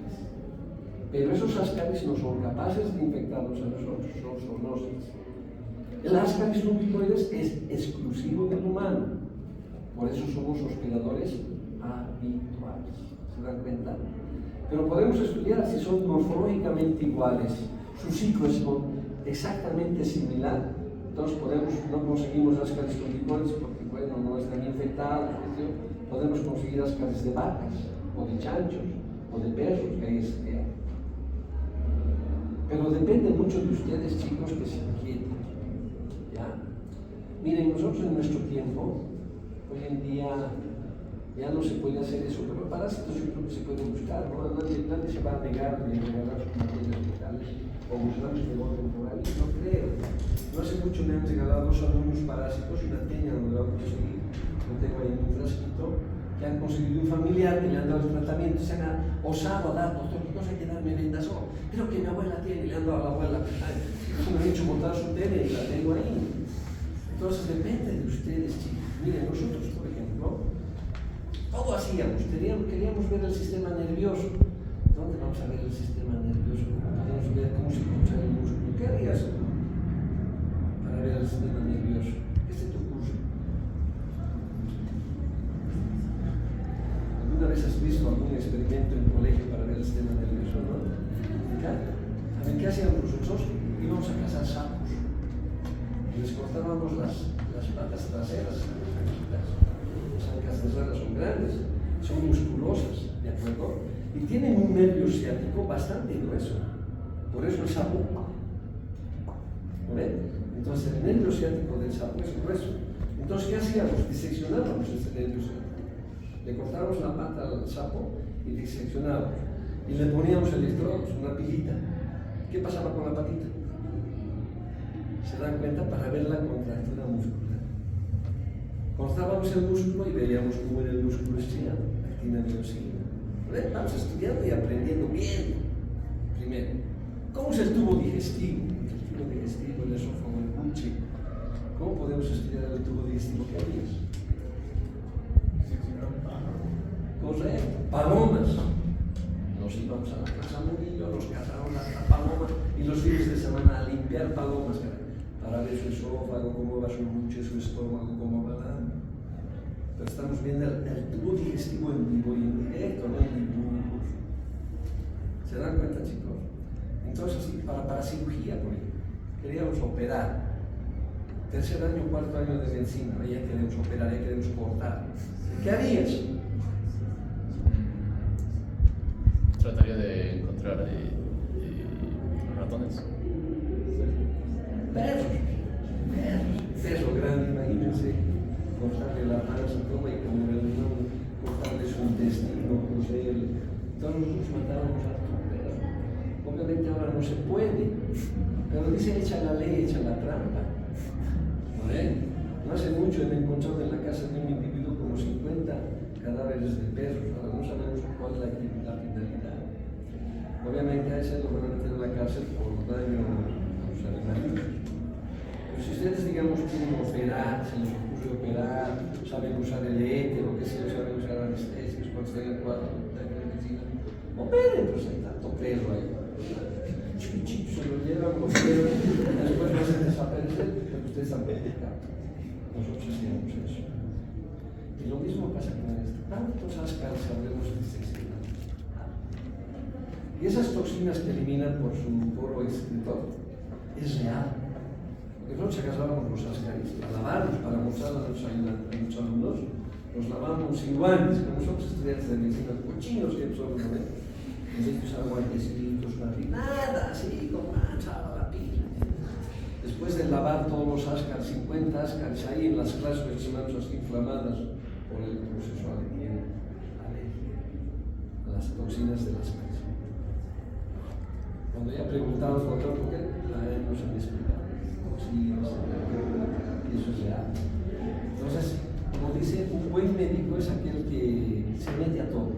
Pero esos Ascaris no son capaces de infectarnos a nosotros, son zoonoses. El Ascaris lumbricoides es exclusivo del humano, por eso somos hospedadores habituales. ¿Se dan cuenta? Pero podemos estudiar si son morfológicamente iguales, su ciclo es exactamente similar. Entonces no conseguimos Ascaris lumbricoides porque, bueno, no están infectados. Podemos conseguir Ascaris de vacas, o de chanchos, o de perros, que ahí es que hay. Pero depende mucho de ustedes, chicos, que se inquieten. ¿Ya? Miren, nosotros en nuestro tiempo, hoy en día, ya no se puede hacer eso, pero parásitos yo creo que se pueden buscar, ¿no? Nadie se va a negar de regalar sus materias fecales o gusanos de orden floral, no creo. No hace mucho me han regalado dos alumnos parásitos y una teña donde la voy a conseguir, no tengo ahí un frasquito, que han conseguido un familiar que le han dado el tratamiento, se han osado a dar, doctor, ¿qué cosa hay que darme vendas? Oh, creo que mi abuela tiene, le han dado a la abuela, me han hecho montar su tele y la tengo ahí. Entonces depende de ustedes, chicos. Miren, nosotros, por ejemplo, todo hacíamos, queríamos ver el sistema nervioso. ¿Dónde vamos a ver el sistema nervioso? Podemos ver cómo se contrae el músculo. ¿Qué harías para ver el sistema nervioso? Este es tu curso. ¿Alguna vez has visto algún experimento en el colegio para ver el sistema nervioso? ¿No? A ver, ¿qué hacíamos nosotros? Íbamos a cazar sapos. Les cortábamos las patas traseras. Las ancas traseras son grandes, son musculosas, ¿de acuerdo? Y tienen un nervio ciático bastante grueso. Por eso el sapo. ¿No ven? Entonces el nervio ciático del sapo es grueso. Entonces, ¿qué hacíamos? Diseccionábamos ese nervio ciático. Le cortábamos la pata al sapo y diseccionábamos. Y le poníamos electrodos, una pilita. ¿Qué pasaba con la patita? Se dan cuenta para ver la contractura muscular. Cortábamos el músculo y veíamos cómo era el músculo estirado, actina miosina. Vamos estudiando y aprendiendo bien. Primero, ¿cómo es el tubo digestivo? El tubo digestivo, el esófago, el buche. ¿Cómo podemos estudiar el tubo digestivo? ¿Qué harías? Correcto, palomas. Nos íbamos a la casa Murillo, nos cazaron a paloma y los fines de semana a limpiar palomas para ver su esófago, cómo va su buche, su estómago, cómo va la... Pero estamos viendo el tubo digestivo en vivo y en directo, no en dibujos. ¿Se dan cuenta, chicos? Entonces, sí, para cirugía, por ejemplo, queríamos operar. Tercer año, cuarto año de medicina, ya queremos operar, ya queremos cortar. ¿Qué harías? Trataría de encontrar ratones. Perro grande, imagínense, cortarle la panza, todo y como el limón, cortarle su intestino, coserle. Todos nosotros matábamos a tu perro. Obviamente ahora no se puede, pero dice echa la ley, echa la trampa. ¿No ven? No hace mucho me encontrado en la casa de un individuo como 50 cadáveres de perros, ahora no sabemos cuál es la finalidad. Obviamente a ese lo van a meter en la cárcel por daño a los animales. Pero si ustedes, digamos, quieren operar, se les ocurre operar, saben usar el éter, o que se saben usar anestesios, cuando estén en cuadro de medicina, operen, pues hay tanto perro ahí. Chiquichito, se lo llevan los perros, después lo hacen desaparecer, pero ustedes han practicado. Nosotros hacíamos eso. Y lo mismo pasa con esto. ¿Cuántos ascaris habremos diseccionado? Y esas toxinas que eliminan por su poro excretor es real. Porque nosotros agarrábamos los ascaris a lavarlos para mostrar a nuestros alumnos, los lavamos iguales, como nosotros estudiantes de medicina, cochinos que son, ¿no ven? En vez de usar guantecitos, nada, así, con mancha a la pila. Después de lavar todos los ascaris, 50 ascaris ahí en las clases de semanas así inflamadas por el proceso de alergia a las toxinas de las ascaris. Cuando ya preguntamos, doctor, ¿por qué? A él no se me explicaba. Sí, no sé, y eso es real. Entonces, como dice, un buen médico es aquel que se mete a todo,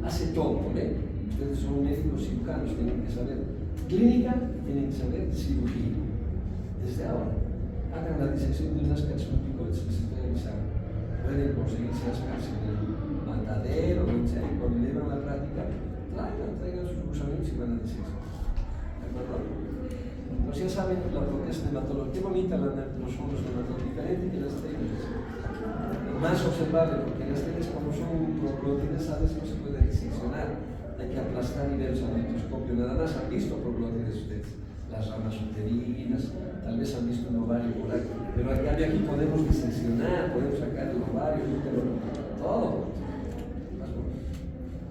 hace todo, ¿ve? Ustedes son médicos cirujanos, tienen que saber clínica, tienen que saber cirugía. Desde ahora, hagan la disección de unas ascaris un pico de especialización. Pueden conseguirse ascaris en el matadero, cuando llevan la práctica, traigan sus gusanitos y van a disección. Pues ya saben lo que es nematología. Qué bonita los fondos nematológicos, diferente que las técnicas. Más observable, porque las técnicas, como son proglótides, ¿sabes? No se puede diseccionar. Hay que aplastar y ver al microscopio. Nada más han visto proglótides ustedes, las ramas uterinas, tal vez han visto un ovario por ahí. Pero aquí podemos diseccionar, podemos sacar el ovario, el útero, todo.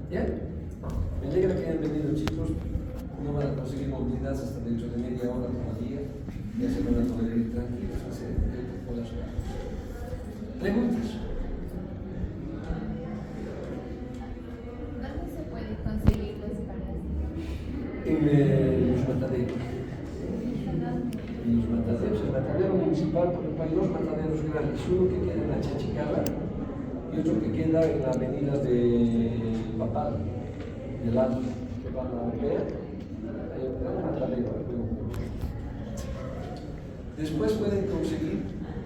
¿Bien? Me alegra que hayan venido, chicos. No van a conseguir movilidad hasta dentro de media hora todavía. Ya se van a poder ir tranquilos a hacer por las horas. ¿Preguntas? ¿Dónde se puede conseguir los parásitos? En los mataderos. En los mataderos, el matadero municipal, porque hay dos mataderos grandes, uno que queda en la Chachicala y otro que queda en la avenida de Papal, del lado que van a ver. Hay un matadero. Después pueden conseguir,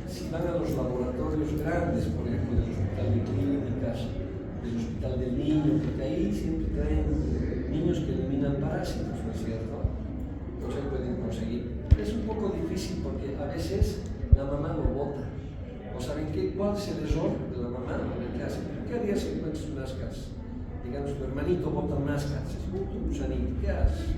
si van a los laboratorios grandes, por ejemplo, del Hospital de Clínicas, del Hospital del Niño, porque ahí siempre traen niños que eliminan parásitos, ¿no es cierto? Entonces ahí pueden conseguir. Es un poco difícil porque a veces la mamá lo bota. ¿O saben qué? ¿Cuál es el error de la mamá? A ver, ¿qué hace? ¿Qué harías si encuentras máscaras? Digamos, tu hermanito bota máscaras. Es un gusanito. ¿Qué haces?